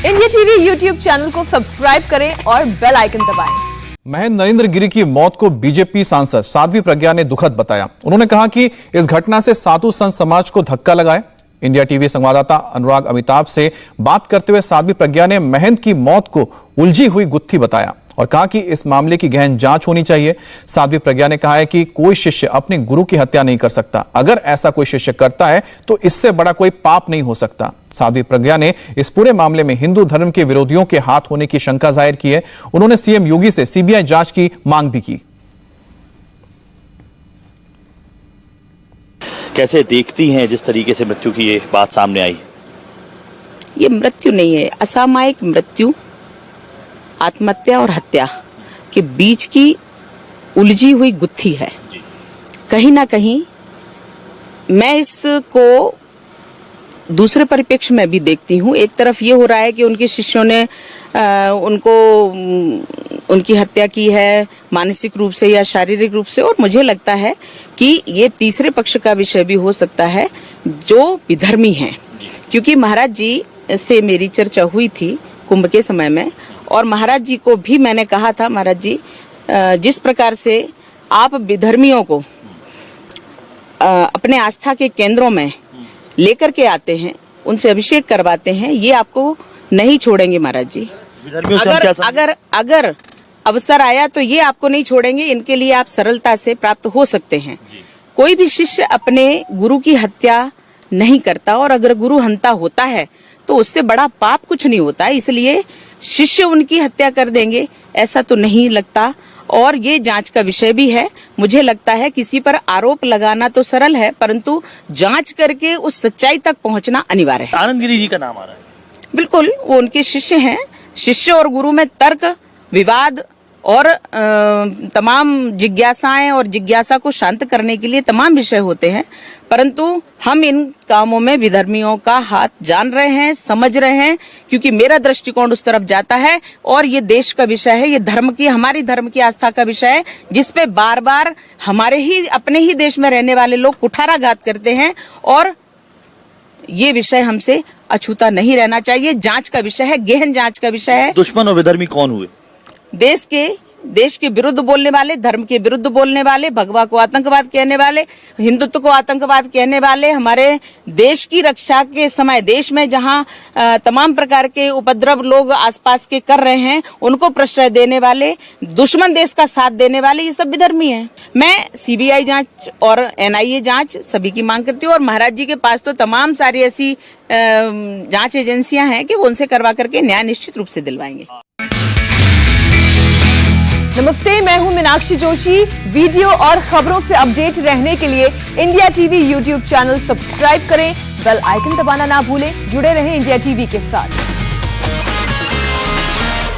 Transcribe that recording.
India TV YouTube channel को subscribe करें और बेल आइकन दबाएं। महेंद्र नरेंद्र गिरी की मौत को बीजेपी सांसद साध्वी प्रज्ञा ने दुखद बताया। उन्होंने कहा कि इस घटना से साधु संत समाज को धक्का लगा है। इंडिया टीवी संवाददाता अनुराग अमिताभ से बात करते हुए साध्वी प्रज्ञा ने महेंद्र की मौत को उलझी हुई गुत्थी बताया और कहा कि इस मामले की गहन जांच होनी चाहिए। साध्वी प्रज्ञा ने कहा है कि कोई शिष्य अपने गुरु की हत्या नहीं कर सकता। अगर ऐसा कोई शिष्य करता है तो इससे बड़ा कोई पाप नहीं हो सकता। साध्वी प्रज्ञा ने इस पूरे मामले में हिंदू धर्म के विरोधियों के हाथ होने की शंका जाहिर की है। उन्होंने सीएम योगी से सीबीआई जांच की मांग भी की। कैसे देखती हैं जिस तरीके से मृत्यु की ये बात सामने आई? ये मृत्यु नहीं है, असामयिक मृत्यु, आत्महत्या और हत्या के बीच की उलझी हुई गुत्थी है। कहीं ना कहीं मैं इसको दूसरे परिप्रेक्ष्य में भी देखती हूँ। एक तरफ ये हो रहा है कि उनके शिष्यों ने उनकी हत्या की है मानसिक रूप से या शारीरिक रूप से, और मुझे लगता है कि ये तीसरे पक्ष का विषय भी हो सकता है जो विधर्मी हैं, क्योंकि महाराज जी से मेरी चर्चा हुई थी कुंभ के समय में, और महाराज जी को भी मैंने कहा था, महाराज जी जिस प्रकार से आप विधर्मियों को अपने आस्था के केंद्रों में लेकर के आते हैं, उनसे अभिषेक करवाते हैं, ये आपको नहीं छोड़ेंगे महाराज जी। अगर अवसर आया तो ये आपको नहीं छोड़ेंगे। इनके लिए आप सरलता से प्राप्त हो सकते हैं। कोई भी शिष्य अपने गुरु की हत्या नहीं करता, और अगर गुरु हंता होता है तो उससे बड़ा पाप कुछ नहीं होता है। इसलिए शिष्य उनकी हत्या कर देंगे ऐसा तो नहीं लगता, और ये जांच का विषय भी है। मुझे लगता है किसी पर आरोप लगाना तो सरल है, परंतु जांच करके उस सच्चाई तक पहुंचना अनिवार्य है। आनंद गिरी जी का नाम आ रहा है। बिल्कुल, वो उनके शिष्य हैं। शिष्य और गुरु में तर्क, विवाद और तमाम जिज्ञासाएं और जिज्ञासा को शांत करने के लिए तमाम विषय होते हैं, परंतु हम इन कामों में विधर्मियों का हाथ जान रहे हैं, समझ रहे हैं, क्योंकि मेरा दृष्टिकोण उस तरफ जाता है। और ये देश का विषय है, ये धर्म की, हमारी धर्म की आस्था का विषय है, जिसपे बार बार हमारे ही अपने ही देश में रहने वाले लोग कुठाराघात करते हैं, और ये विषय हमसे अछूता नहीं रहना चाहिए। जांच का विषय है, गहन जांच का विषय है। दुश्मन और विधर्मी कौन हुए? देश के विरुद्ध बोलने वाले, धर्म के विरुद्ध बोलने वाले, भगवा को आतंकवाद कहने वाले, हिंदुत्व को आतंकवाद कहने वाले, हमारे देश की रक्षा के समय देश में जहां तमाम प्रकार के उपद्रव लोग आसपास के कर रहे हैं, उनको प्रश्रय देने वाले, दुश्मन देश का साथ देने वाले, ये सब विधर्मी हैं। मैं सीबीआई जांच और एनआईए जांच सभी की मांग करती हूँ, और महाराज जी के पास तो तमाम सारी ऐसी जांच एजेंसियां हैं कि वो उनसे करवा करके न्याय निश्चित रूप से दिलवाएंगे। नमस्ते, मैं हूं मीनाक्षी जोशी। वीडियो और खबरों से अपडेट रहने के लिए India TV YouTube channel subscribe करें, बेल आइकन दबाना ना भूलें। जुड़े रहें इंडिया टीवी के साथ।